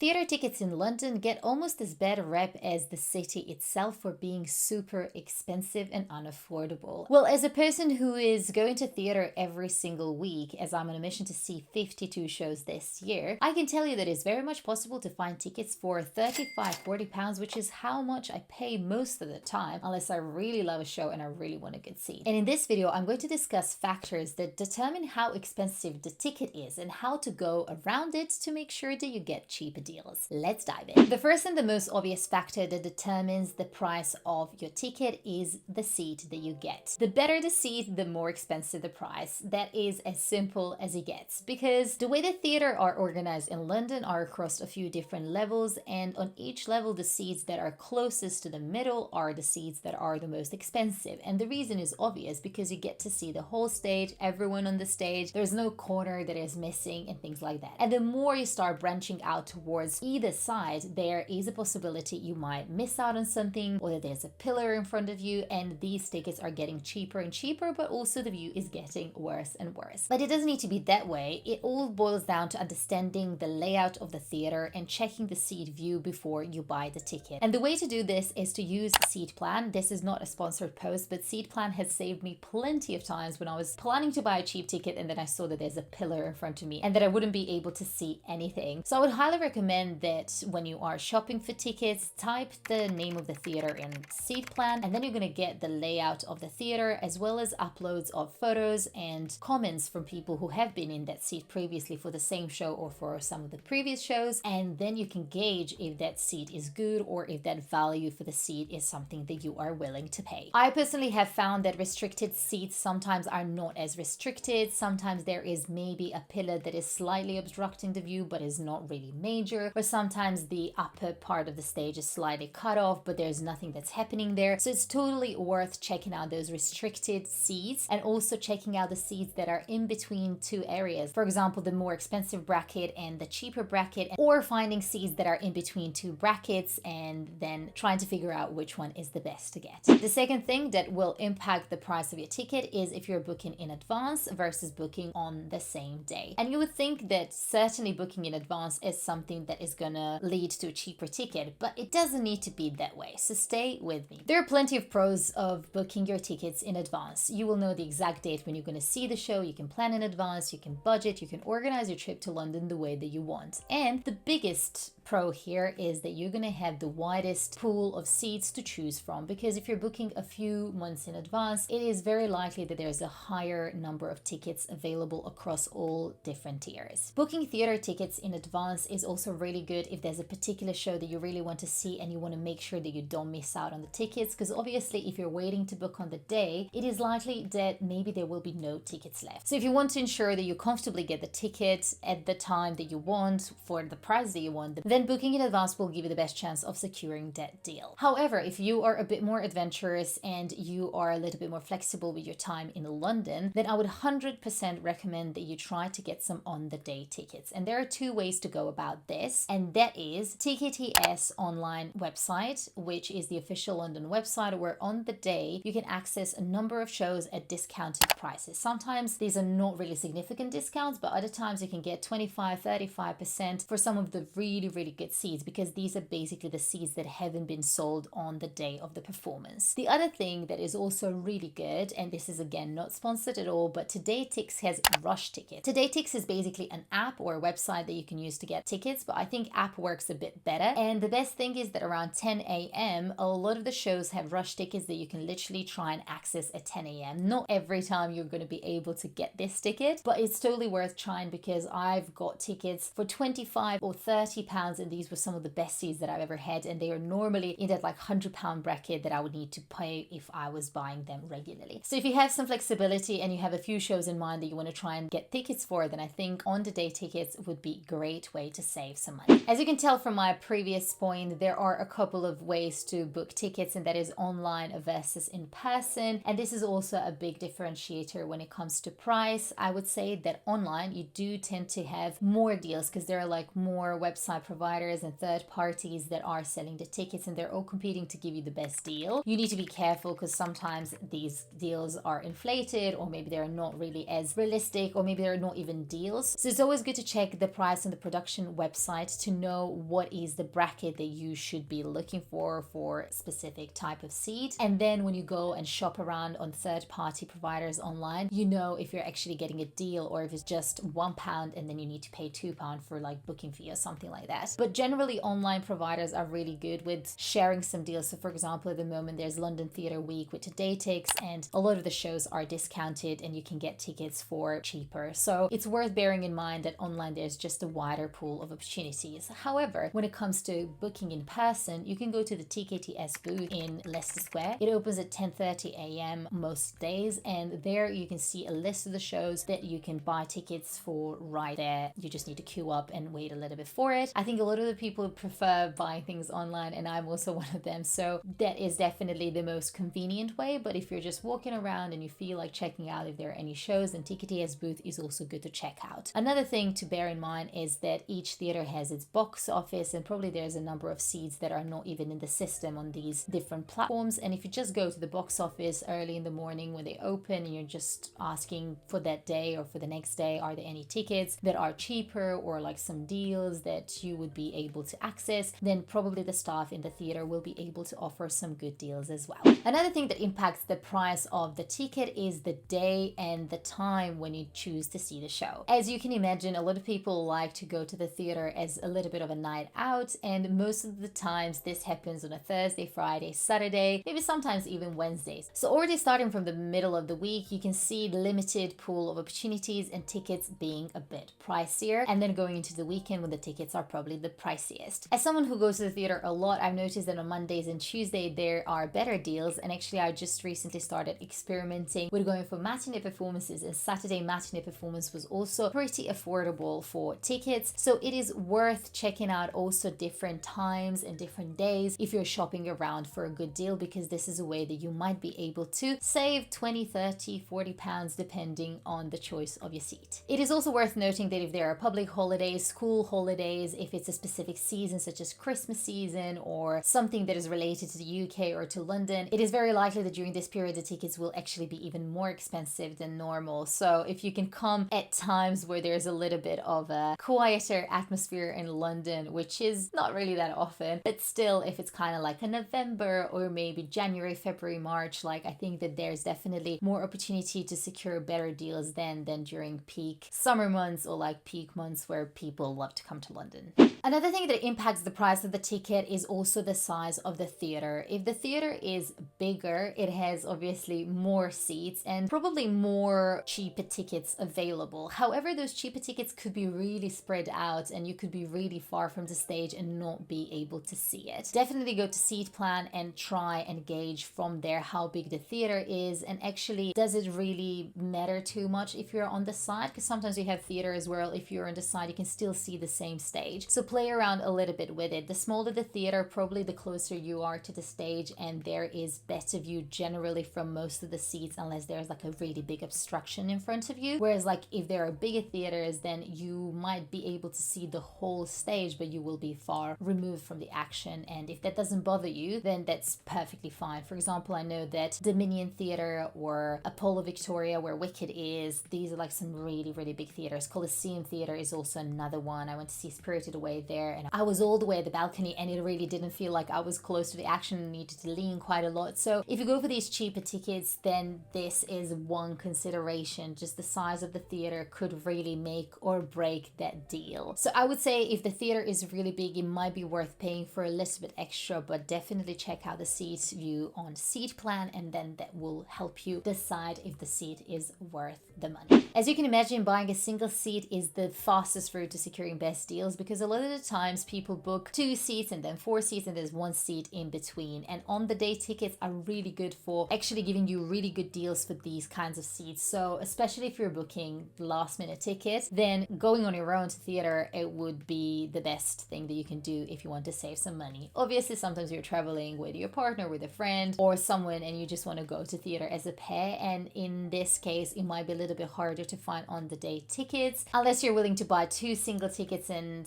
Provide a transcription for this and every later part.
Theatre tickets in London get almost as bad a rep as the city itself for being super expensive and unaffordable. Well, as a person who is going to theatre every single week, as I'm on a mission to see 52 shows this year, I can tell you that it's very much possible to find tickets for 35, 40 pounds, which is how much I pay most of the time, unless I really love a show and I really want a good seat. And in this video, I'm going to discuss factors that determine how expensive the ticket is and how to go around it to make sure that you get cheaper deals. Let's dive in. The first and the most obvious factor that determines the price of your ticket is the seat that you get. The better the seat, the more expensive the price. That is as simple as it gets, because the way the theatre are organized in London are across a few different levels, and on each level the seats that are closest to the middle are the seats that are the most expensive. And the reason is obvious, because you get to see the whole stage, everyone on the stage, there's no corner that is missing and things like that. And the more you start branching out towards either side, there is a possibility you might miss out on something, or that there's a pillar in front of you, and these tickets are getting cheaper and cheaper, but also the view is getting worse and worse. But it doesn't need to be that way. It all boils down to understanding the layout of the theater and checking the seat view before you buy the ticket. And the way to do this is to use Seatplan. This is not a sponsored post, but Seatplan has saved me plenty of times when I was planning to buy a cheap ticket and then I saw that there's a pillar in front of me and that I wouldn't be able to see anything. So I would highly recommend that when you are shopping for tickets, type the name of the theater in Seatplan, and then you're going to get the layout of the theater as well as uploads of photos and comments from people who have been in that seat previously for the same show or for some of the previous shows, and then you can gauge if that seat is good or if that value for the seat is something that you are willing to pay. I personally have found that restricted seats sometimes are not as restricted. Sometimes there is maybe a pillar that is slightly obstructing the view but is not really major, or sometimes the upper part of the stage is slightly cut off but there's nothing that's happening there. So it's totally worth checking out those restricted seats and also checking out the seats that are in between two areas. For example, the more expensive bracket and the cheaper bracket, or finding seats that are in between two brackets and then trying to figure out which one is the best to get. The second thing that will impact the price of your ticket is if you're booking in advance versus booking on the same day. And you would think that certainly booking in advance is something that is gonna lead to a cheaper ticket, but it doesn't need to be that way, so stay with me. There are plenty of pros of booking your tickets in advance. You will know the exact date when you're gonna see the show, you can plan in advance, you can budget, you can organize your trip to London the way that you want. And the biggest pro here is that you're gonna have the widest pool of seats to choose from, because if you're booking a few months in advance, it is very likely that there's a higher number of tickets available across all different tiers. Booking theater tickets in advance is also really good if there's a particular show that you really want to see and you want to make sure that you don't miss out on the tickets, because obviously if you're waiting to book on the day, it is likely that maybe there will be no tickets left. So if you want to ensure that you comfortably get the ticket at the time that you want for the price that you want, then booking in advance will give you the best chance of securing that deal. However, if you are a bit more adventurous and you are a little bit more flexible with your time in London, then I would 100% recommend that you try to get some on the day tickets. And there are two ways to go about this, and that is TKTS online website, which is the official London website where on the day you can access a number of shows at discounted prices. Sometimes these are not really significant discounts, but other times you can get 25, 35% for some of the really good seats, because these are basically the seats that haven't been sold on the day of the performance. The other thing that is also really good, and this is again not sponsored at all, but TodayTix has Rush Tickets. TodayTix is basically an app or a website that you can use to get tickets, but I think app works a bit better. And the best thing is that around 10 a.m. a lot of the shows have rush tickets that you can literally try and access at 10 a.m. Not every time you're going to be able to get this ticket, but it's totally worth trying, because I've got tickets for 25 or 30 pounds and these were some of the best seats that I've ever had, and they are normally in that like £100 bracket that I would need to pay if I was buying them regularly. So if you have some flexibility and you have a few shows in mind that you want to try and get tickets for, then I think on the day tickets would be a great way to save some money. As you can tell from my previous point, there are a couple of ways to book tickets, and that is online versus in person. And this is also a big differentiator when it comes to price. I would say that online you do tend to have more deals because there are like more website providers providers and third parties that are selling the tickets, and they're all competing to give you the best deal. You need to be careful because sometimes these deals are inflated, or maybe they're not really as realistic, or maybe they're not even deals. So it's always good to check the price on the production website to know what is the bracket that you should be looking for specific type of seat. And then when you go and shop around on third party providers online, you know if you're actually getting a deal or if it's just £1 and then you need to pay £2 for like booking fee or something like that. But generally online providers are really good with sharing some deals. So for example, at the moment there's London Theatre Week with TodayTix, and a lot of the shows are discounted and you can get tickets for cheaper. So it's worth bearing in mind that online there's just a wider pool of opportunities. However, when it comes to booking in person, you can go to the TKTS booth in Leicester Square. It opens at 10:30 a.m. most days, and there you can see a list of the shows that you can buy tickets for right there. You just need to queue up and wait a little bit for it. I think a lot of the people prefer buying things online, and I'm also one of them, so that is definitely the most convenient way. But if you're just walking around and you feel like checking out if there are any shows, then TKTS booth is also good to check out. Another thing to bear in mind is that each theater has its box office, and probably there's a number of seats that are not even in the system on these different platforms. And if you just go to the box office early in the morning when they open and you're just asking for that day or for the next day, are there any tickets that are cheaper or like some deals that you would be able to access, then probably the staff in the theater will be able to offer some good deals as well. Another thing that impacts the price of the ticket is the day and the time when you choose to see the show. As you can imagine, a lot of people like to go to the theater as a little bit of a night out, and most of the times this happens on a Thursday, Friday, Saturday, maybe sometimes even Wednesdays. So already starting from the middle of the week, you can see the limited pool of opportunities and tickets being a bit pricier, and then going into the weekend when the tickets are probably the priciest. As someone who goes to the theater a lot, I've noticed that on Mondays and Tuesday there are better deals, and actually I just recently started experimenting with going for matinee performances, and Saturday matinee performance was also pretty affordable for tickets. So it is worth checking out also different times and different days if you're shopping around for a good deal, because this is a way that you might be able to save 20, 30, 40 pounds depending on the choice of your seat. It is also worth noting that if there are public holidays, school holidays, if it's a specific season such as Christmas season or something that is related to the UK or to London, it is very likely that during this period the tickets will actually be even more expensive than normal. So if you can come at times where there's a little bit of a quieter atmosphere in London, which is not really that often, but still if it's kind of like a November or maybe January, February, March, like I think that there's definitely more opportunity to secure better deals than during peak summer months or like peak months where people love to come to London. Another thing that impacts the price of the ticket is also the size of the theater. If the theater is bigger, it has obviously more seats and probably more cheaper tickets available. However, those cheaper tickets could be really spread out and you could be really far from the stage and not be able to see it. Definitely go to Seat Plan and try and gauge from there how big the theater is, and actually does it really matter too much if you're on the side, because sometimes you have theaters where if you're on the side you can still see the same stage. So play around a little bit with it. The smaller the theater, probably the closer you are to the stage, and there is better view generally from most of the seats unless there's like a really big obstruction in front of you. Whereas like if there are bigger theaters, then you might be able to see the whole stage but you will be far removed from the action, and if that doesn't bother you then that's perfectly fine. For example, I know that Dominion Theatre or Apollo Victoria where Wicked is, these are like some really big theaters. Coliseum Theatre is also another one. I went to see Spirited Away there and I was all the way at the balcony and it really didn't feel like I was close to the action and needed to lean quite a lot. So if you go for these cheaper tickets, then this is one consideration. Just the size of the theater could really make or break that deal. So I would say if the theater is really big, it might be worth paying for a little bit extra, but definitely check out the seat view on Seat Plan, and then that will help you decide if the seat is worth the money. As you can imagine, buying a single seat is the fastest route to securing best deals, because a lot of the times people book 2 seats and then 4 seats and there's 1 seat in between, and on the day tickets are really good for actually giving you really good deals for these kinds of seats. So especially if you're booking last minute tickets, then going on your own to theater, it would be the best thing that you can do if you want to save some money. Obviously sometimes you're traveling with your partner, with a friend or someone, and you just want to go to theater as a pair, and in this case it might be a little bit harder to find on the day tickets unless you're willing to buy 2 single tickets and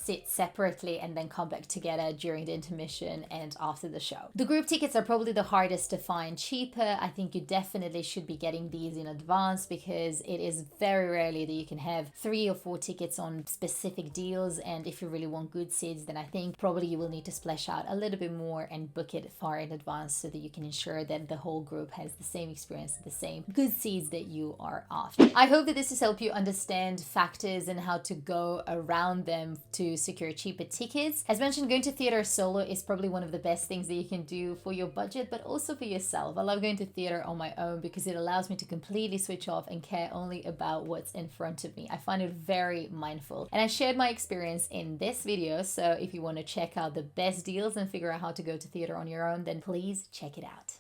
sit separately and then come back together during the intermission and after the show. The group tickets are probably the hardest to find cheaper. I think you definitely should be getting these in advance because it is very rarely that you can have 3 or 4 tickets on specific deals, and if you really want good seats, then I think probably you will need to splash out a little bit more and book it far in advance so that you can ensure that the whole group has the same experience, the same good seats that you are after. I hope that this has helped you understand factors and how to go around them to secure cheaper tickets. As mentioned, going to theater solo is probably one of the best things that you can do for your budget, but also for yourself. I love going to theater on my own because it allows me to completely switch off and care only about what's in front of me. I find it very mindful. And I shared my experience in this video, so if you want to check out the best deals and figure out how to go to theater on your own, then please check it out.